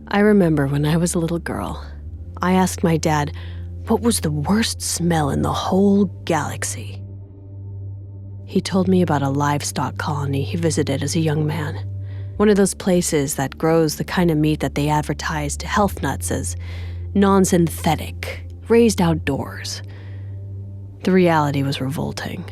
I remember when I was a little girl, I asked my dad what was the worst smell in the whole galaxy. He told me about a livestock colony he visited as a young man. One of those places that grows the kind of meat that they advertise to health nuts as non-synthetic, raised outdoors. The reality was revolting.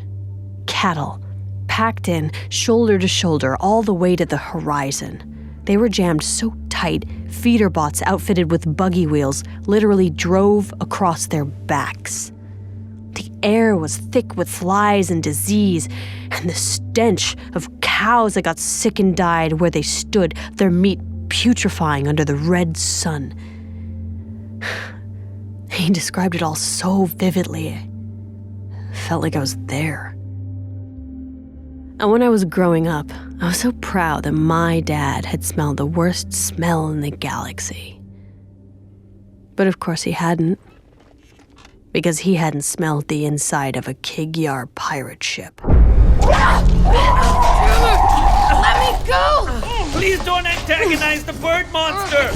Cattle, packed in, shoulder to shoulder, all the way to the horizon. They were jammed so tight, feeder bots outfitted with buggy wheels literally drove across their backs. The air was thick with flies and disease, and the stench of cows that got sick and died where they stood, their meat putrefying under the red sun. He described it all so vividly. I felt like I was there. And when I was growing up, I was so proud that my dad had smelled the worst smell in the galaxy. But of course he hadn't. Because he hadn't smelled the inside of a Kig-Yar pirate ship. Let me go! Please don't antagonize the bird monster!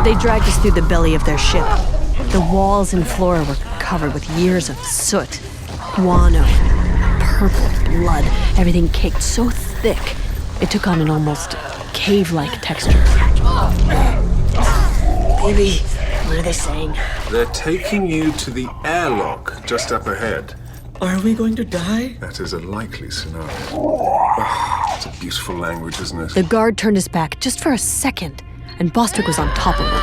They dragged us through the belly of their ship. The walls and floor were covered with years of soot, guano, purple blood, everything caked so thick, it took on an almost cave-like texture. Baby, what are they saying? They're taking you to the airlock just up ahead. Are we going to die? That is a likely scenario. Oh, it's a beautiful language, isn't it? The guard turned his back just for a second, and Bostwick was on top of him.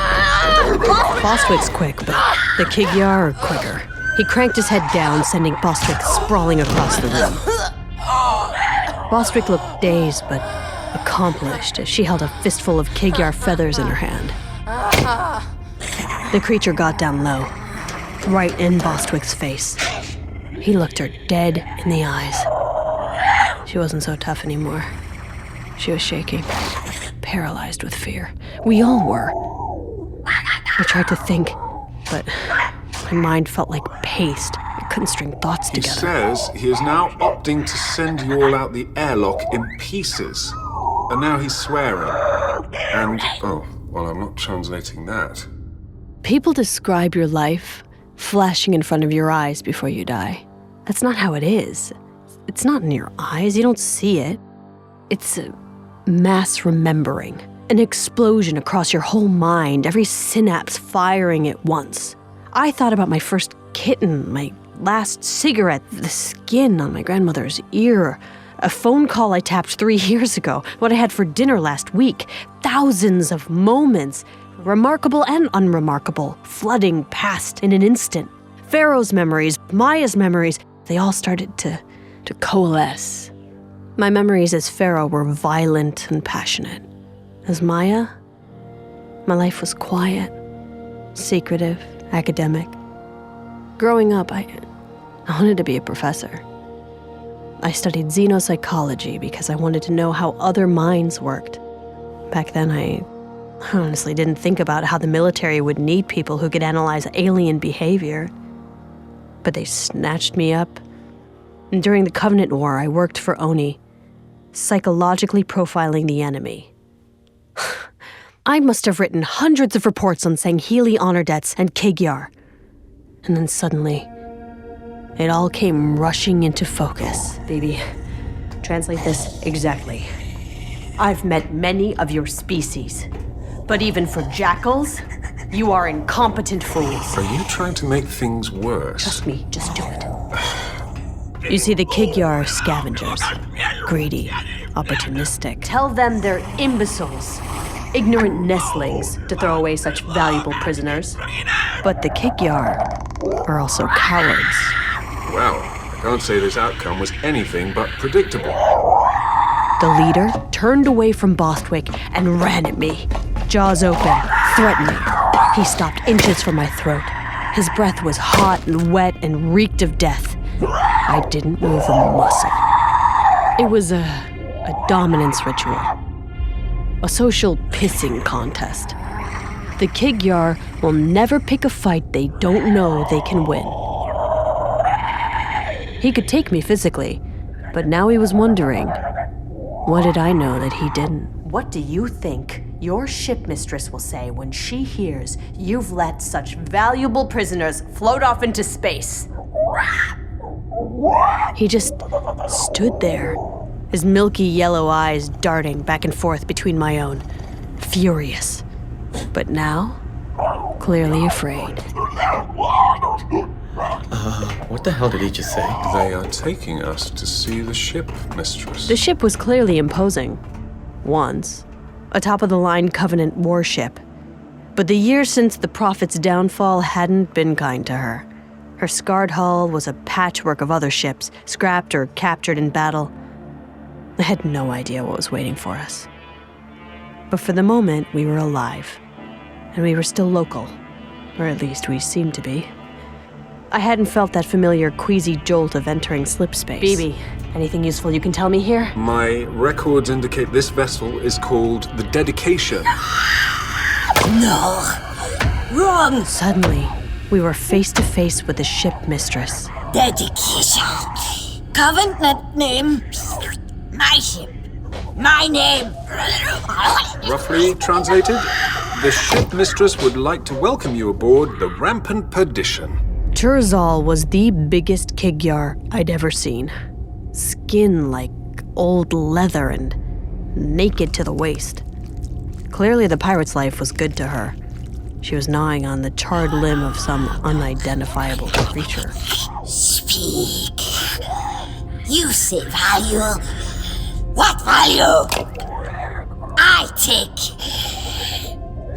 Bostwick's quick, but the Kig-Yar are quicker. He cranked his head down, sending Bostwick sprawling across the room. Bostwick looked dazed, but accomplished as she held a fistful of Kig-Yar feathers in her hand. The creature got down low, right in Bostwick's face. He looked her dead in the eyes. She wasn't so tough anymore. She was shaking, paralyzed with fear. We all were. I tried to think, but my mind felt like paste. I couldn't string thoughts together. He says he is now opting to send you all out the airlock in pieces. And now he's swearing. And, oh, well, I'm not translating that. People describe your life flashing in front of your eyes before you die. That's not how it is. It's not in your eyes. You don't see it. It's a mass remembering, an explosion across your whole mind, every synapse firing at once. I thought about my first kitten, my last cigarette, the skin on my grandmother's ear, a phone call I tapped 3 years ago, what I had for dinner last week, thousands of moments, remarkable and unremarkable, flooding past in an instant. Pharaoh's memories, Maya's memories, they all started to coalesce. My memories as Pharaoh were violent and passionate. As Maya, my life was quiet, secretive, academic. Growing up, I wanted to be a professor. I studied xenopsychology because I wanted to know how other minds worked. Back then, I honestly didn't think about how the military would need people who could analyze alien behavior. But they snatched me up. And during the Covenant War, I worked for Oni, psychologically profiling the enemy. I must have written hundreds of reports on Sangheili honor debts and Kig-Yar. And then suddenly, it all came rushing into focus. Baby, translate this exactly. I've met many of your species, but even for jackals, you are incompetent fools. Are you trying to make things worse? Trust me, just do it. You see, the Kig-Yar are scavengers. Greedy, opportunistic. Tell them they're imbeciles, ignorant nestlings to throw away such valuable prisoners. But the Kig-Yar are also cowards. Well, I can't say this outcome was anything but predictable. The leader turned away from Bostwick and ran at me, jaws open, threatening. He stopped inches from my throat. His breath was hot and wet and reeked of death. I didn't move a muscle. It was a dominance ritual, a social pissing contest. The Kig-Yar will never pick a fight they don't know they can win. He could take me physically, but now he was wondering, what did I know that he didn't? What do you think your ship mistress will say when she hears you've let such valuable prisoners float off into space? He just stood there, his milky yellow eyes darting back and forth between my own, furious. But now, clearly afraid. What the hell did he just say? They are taking us to see the ship, mistress. The ship was clearly imposing. Once. A top-of-the-line Covenant warship. But the years since the Prophet's downfall hadn't been kind to her. Her scarred hull was a patchwork of other ships, scrapped or captured in battle. I had no idea what was waiting for us. But for the moment, we were alive. And we were still local. Or at least we seemed to be. I hadn't felt that familiar queasy jolt of entering slip space. Bibi, anything useful you can tell me here? My records indicate this vessel is called the Dedication. No. Wrong. Suddenly, we were face to face with the ship mistress. Dedication. Covenant name. My ship. My name. Roughly translated, the ship mistress would like to welcome you aboard the Rampant Perdition. Turzal was the biggest Kig-Yar I'd ever seen. Skin like old leather and naked to the waist. Clearly the pirate's life was good to her. She was gnawing on the charred limb of some unidentifiable creature. Speak. You say value. What value? I take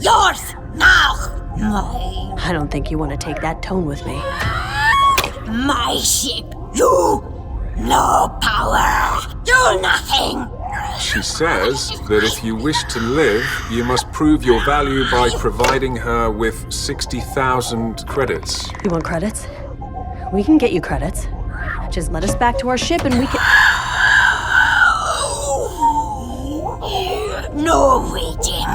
yours now. Mine. I don't think you want to take that tone with me. My ship. You. No power. Do nothing. She says that if you wish to live, you must prove your value by providing her with 60,000 credits. You want credits? We can get you credits. Just let us back to our ship and we can... No waiting.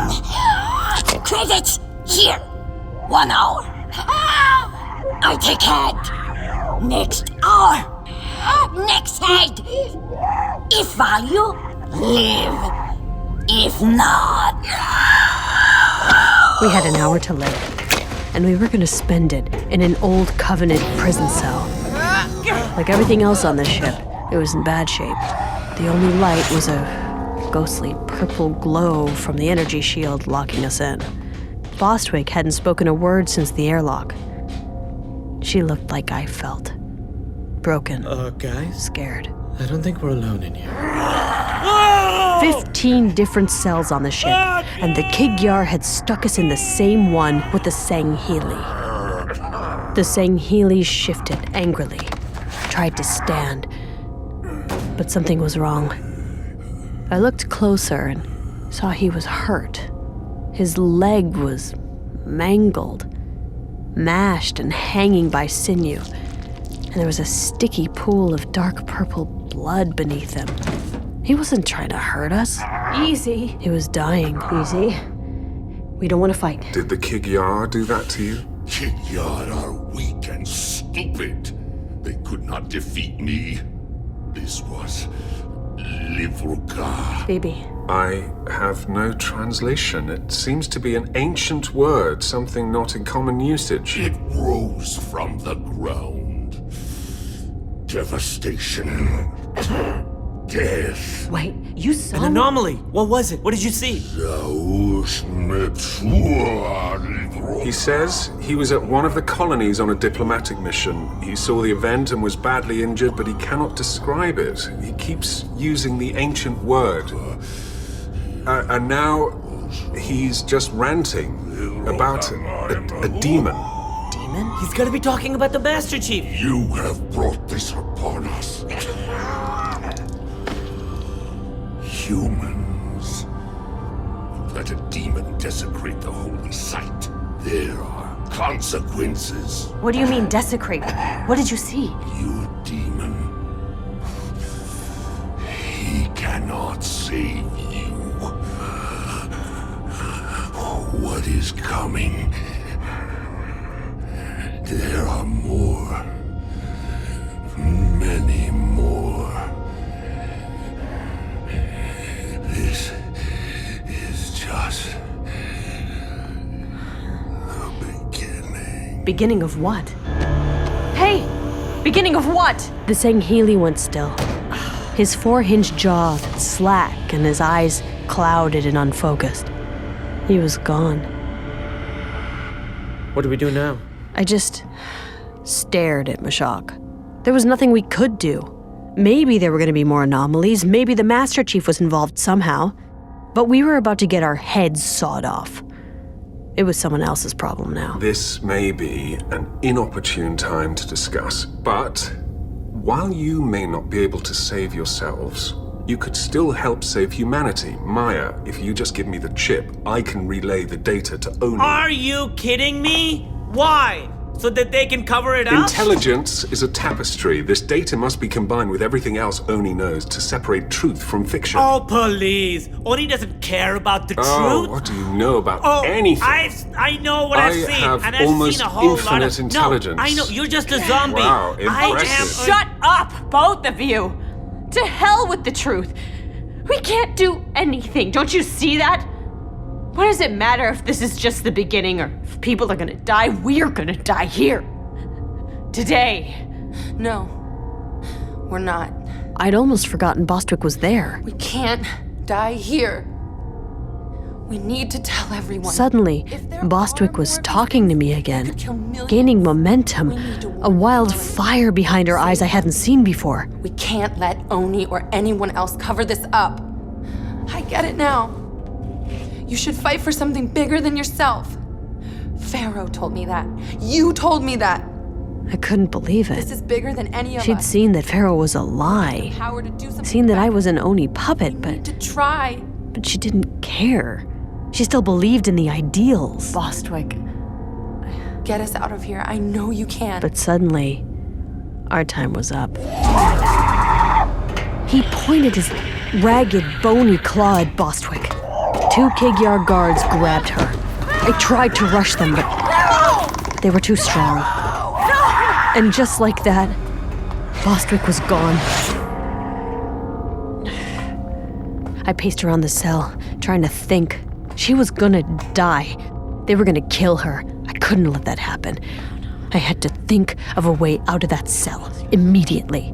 Credits here. 1 hour. I take head. Next hour. Next head. If value, live. If not... We had an hour to live, and we were going to spend it in an old Covenant prison cell. Like everything else on the ship, it was in bad shape. The only light was a ghostly purple glow from the energy shield locking us in. Bostwick hadn't spoken a word since the airlock. She looked like I felt. Broken. Guys? Scared. I don't think we're alone in here. 15 different cells on the ship, and the Kig-Yar had stuck us in the same one with the Sangheili. The Sangheili shifted angrily, tried to stand, but something was wrong. I looked closer and saw he was hurt. His leg was mangled, mashed and hanging by sinew, and there was a sticky pool of dark purple blood beneath him. He wasn't trying to hurt us. Easy. He was dying. Easy. We don't want to fight. Did the Kig-Yar do that to you? Kig-Yar are weak and stupid. They could not defeat me. This was Livruka. Baby. I have no translation. It seems to be an ancient word, something not in common usage. It rose from the ground. Devastation. Death. Wait, you saw An anomaly. What was it? What did you see? He says he was at one of the colonies on a diplomatic mission. He saw the event and was badly injured, but he cannot describe it. He keeps using the ancient word. And now he's just ranting about a demon. Demon? He's gotta be talking about the Master Chief. You have brought this upon us. Humans. Let a demon desecrate the holy site. There are consequences. What do you mean, desecrate? What did you see? You demon. He cannot save you. What is coming? There are more. Many more. This is just Beginning of what? Hey! Beginning of what? The Sangheili went still. His four-hinged jaw slack and his eyes clouded and unfocused. He was gone. What do we do now? I just stared at Mashak. There was nothing we could do. Maybe there were going to be more anomalies, maybe the Master Chief was involved somehow, but we were about to get our heads sawed off. It was someone else's problem now. This may be an inopportune time to discuss, but while you may not be able to save yourselves, you could still help save humanity. Maya, if you just give me the chip, I can relay the data to Oni. Are you kidding me? Why? So that they can cover it up? Intelligence is a tapestry. This data must be combined with everything else Oni knows to separate truth from fiction. Oh, please. Oni doesn't care about the truth. What do you know about anything? I know what I've seen. have and I've almost seen a whole lot infinite of... intelligence. No, I know. You're just a zombie. Wow, I am... impressive. Shut up, both of you! To hell with the truth! We can't do anything, don't you see that? What does it matter if this is just the beginning or if people are gonna die? We're gonna die here. Today. No, we're not. I'd almost forgotten Bostwick was there. We can't die here. We need to tell everyone. Suddenly, Bostwick was talking to me again, gaining momentum, a wild fire behind her eyes I hadn't seen before. We can't let Oni or anyone else cover this up. I get it now. You should fight for something bigger than yourself. Pharaoh told me that. You told me that. I couldn't believe This it. is bigger than any of She'd us. seen that Pharaoh was a lie, Power to do something seen that I better. was an Oni puppet, We need but to try. she didn't care. She still believed in the ideals. Bostwick. Get us out of here. I know you can. But suddenly, our time was up. He pointed his ragged, bony claw at Bostwick. Two Kig-Yar guards grabbed her. I tried to rush them, but they were too strong. And just like that, Bostwick was gone. I paced around the cell, trying to think. She was gonna die. They were gonna kill her. I couldn't let that happen. I had to think of a way out of that cell, immediately.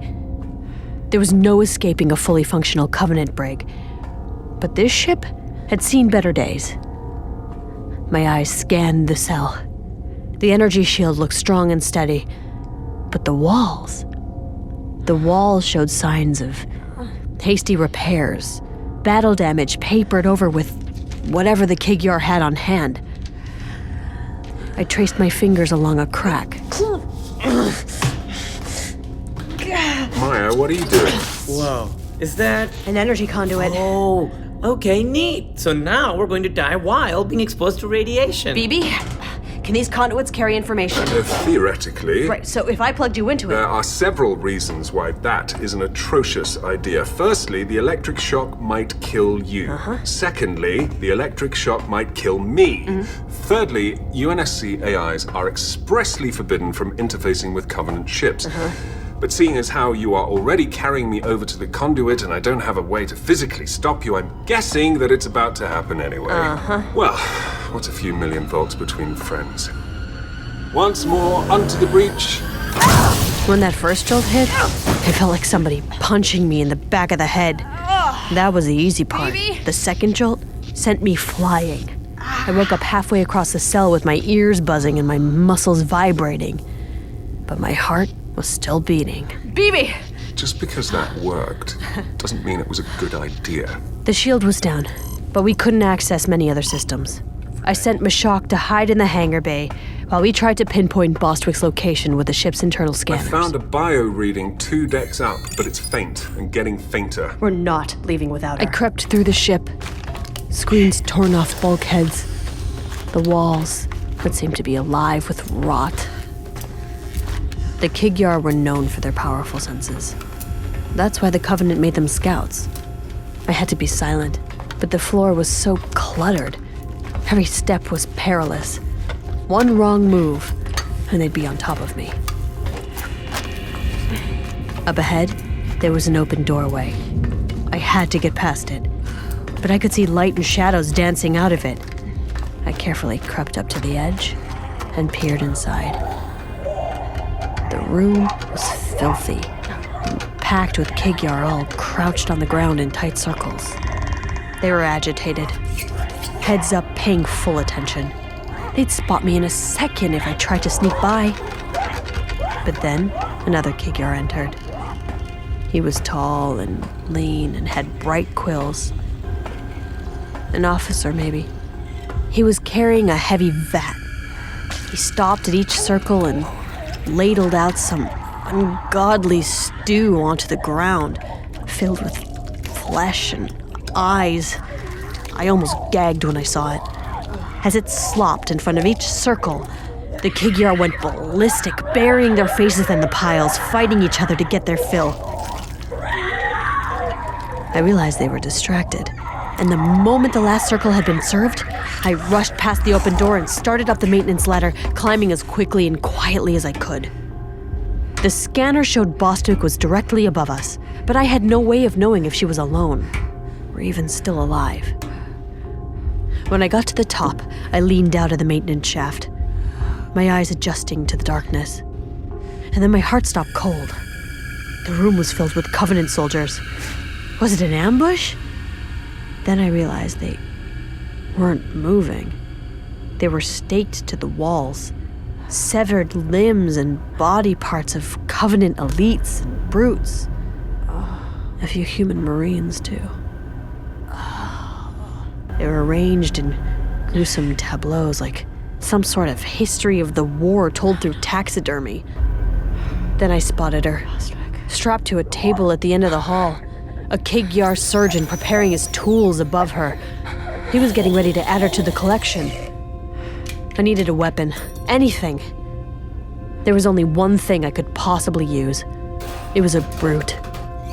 There was no escaping a fully functional Covenant brig. But this ship had seen better days. My eyes scanned the cell. The energy shield looked strong and steady. But the walls showed signs of hasty repairs, battle damage papered over with whatever the Kig-Yar had on hand. I traced my fingers along a crack. Maya, what are you doing? Whoa. Is that... An energy conduit. Oh, okay, neat. So now we're going to die while being exposed to radiation. BB, can these conduits carry information? Theoretically, Right, so if I plugged you into it... there are several reasons why that is an atrocious idea. Firstly, the electric shock might kill you. Secondly, the electric shock might kill me. Thirdly, UNSC AIs are expressly forbidden from interfacing with Covenant ships. But seeing as how you are already carrying me over to the conduit and I don't have a way to physically stop you, I'm guessing that it's about to happen anyway. Well, what's a few million volts between friends? Once more, onto the breach. When that first jolt hit, it felt like somebody punching me in the back of the head. That was the easy part. The second jolt sent me flying. I woke up halfway across the cell with my ears buzzing and my muscles vibrating. But my heart was still beating. BB! Just because that worked doesn't mean it was a good idea. The shield was down, but we couldn't access many other systems. I sent Mashak to hide in the hangar bay while we tried to pinpoint Bostwick's location with the ship's internal I scanners. found a bio reading 2 decks up, but it's faint and getting fainter. We're not leaving without her. I crept through the ship, screens torn off bulkheads, the walls that seemed to be alive with rot. The Kig-Yar were known for their powerful senses. That's why the Covenant made them scouts. I had to be silent, but the floor was so cluttered. Every step was perilous. One wrong move, and they'd be on top of me. Up ahead, there was an open doorway. I had to get past it, but I could see light and shadows dancing out of it. I carefully crept up to the edge and peered inside. The room was filthy, packed with Kig-Yar all crouched on the ground in tight circles. They were agitated, heads up, paying full attention. They'd spot me in a second if I tried to sneak by. But then, another Kig-Yar entered. He was tall and lean and had bright quills. An officer, maybe. He was carrying a heavy vat. He stopped at each circle and ladled out some ungodly stew onto the ground, filled with flesh and eyes. I almost gagged when I saw it. As it slopped in front of each circle, the Kig-Yar went ballistic, burying their faces in the piles, fighting each other to get their fill. I realized they were distracted, and the moment the last circle had been served, I rushed past the open door and started up the maintenance ladder, climbing as quickly and quietly as I could. The scanner showed Bostwick was directly above us, but I had no way of knowing if she was alone, or even still alive. When I got to the top, I leaned out of the maintenance shaft, my eyes adjusting to the darkness. And then my heart stopped cold. The room was filled with Covenant soldiers. Was it an ambush? Then I realized they weren't moving. They were staked to the walls, severed limbs and body parts of Covenant elites and brutes. A few human Marines, too. They were arranged in gruesome tableaus, like some sort of history of the war told through taxidermy. Then I spotted her, strapped to a table at the end of the hall, a Kig-Yar surgeon preparing his tools above her. He was getting ready to add her to the collection. I needed a weapon, anything. There was only one thing I could possibly use. It was a brute,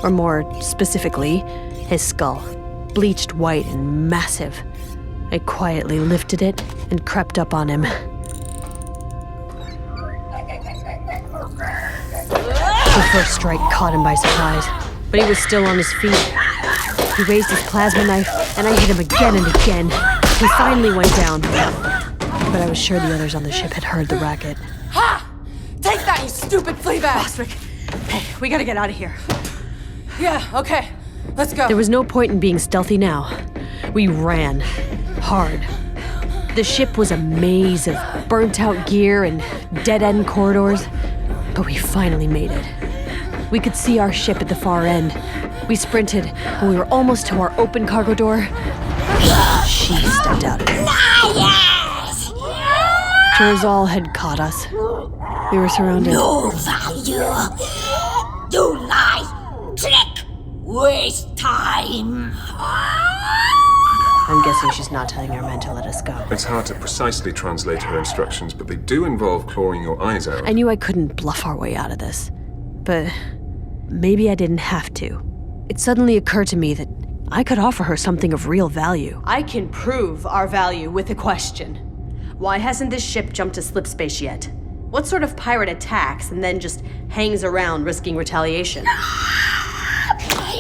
or more specifically, his skull. Bleached white and massive. I quietly lifted it and crept up on him. The first strike caught him by surprise, but he was still on his feet. He raised his plasma knife, and I hit him again and again. He finally went down, but I was sure the others on the ship had heard the racket. Ha! Take that, you stupid flea bag! Bostwick, hey, we gotta get out of here. Yeah, okay. Let's go. There was no point in being stealthy now. We ran. Hard. The ship was a maze of burnt-out gear and dead-end corridors, but we finally made it. We could see our ship at the far end. We sprinted, and we were almost to our open cargo door. She stepped out of it. Jerzal had caught us. We were surrounded. No value. You lie. Trick. Waste time. I'm guessing she's not telling our men to let us go. It's hard to precisely translate her instructions, but they do involve clawing your eyes out. I knew I couldn't bluff our way out of this, but maybe I didn't have to. It suddenly occurred to me that I could offer her something of real value. I can prove our value with a question. Why hasn't this ship jumped to slip space yet? What sort of pirate attacks and then just hangs around risking retaliation?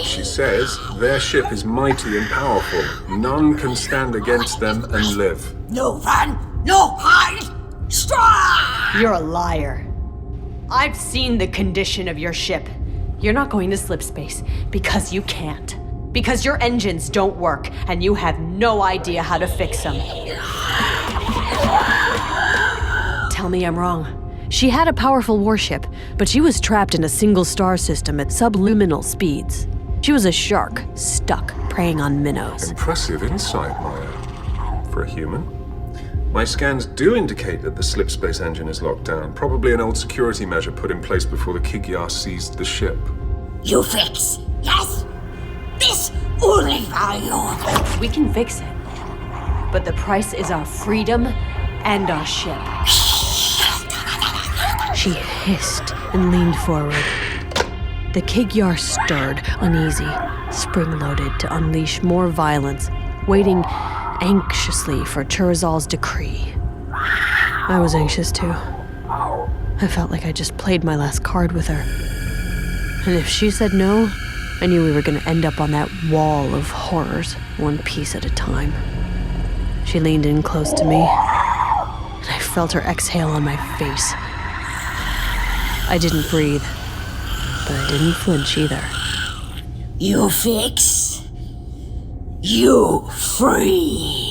She says their ship is mighty and powerful. None can stand against them and live. No run. No hide. Strike. You're a liar. I've seen the condition of your ship. You're not going to slip space because you can't. Because your engines don't work and you have no idea how to fix them. Tell me I'm wrong. She had a powerful warship, but she was trapped in a single star system at subluminal speeds. She was a shark, stuck, preying on minnows. Impressive insight, Maya. For a human. My scans do indicate that the slip space engine is locked down, probably an old security measure put in place before the Kig-Yar seized the ship. You fix. Yes. This only value. We can fix it. But the price is our freedom and our ship. She hissed and leaned forward. The Kig-Yar stirred, uneasy, spring-loaded to unleash more violence, waiting anxiously for Jerzal's decree. I was anxious too. I felt like I just played my last card with her. And if she said no, I knew we were going to end up on that wall of horrors, one piece at a time. She leaned in close to me, and I felt her exhale on my face. I didn't breathe, but I didn't flinch either. You fix. You free.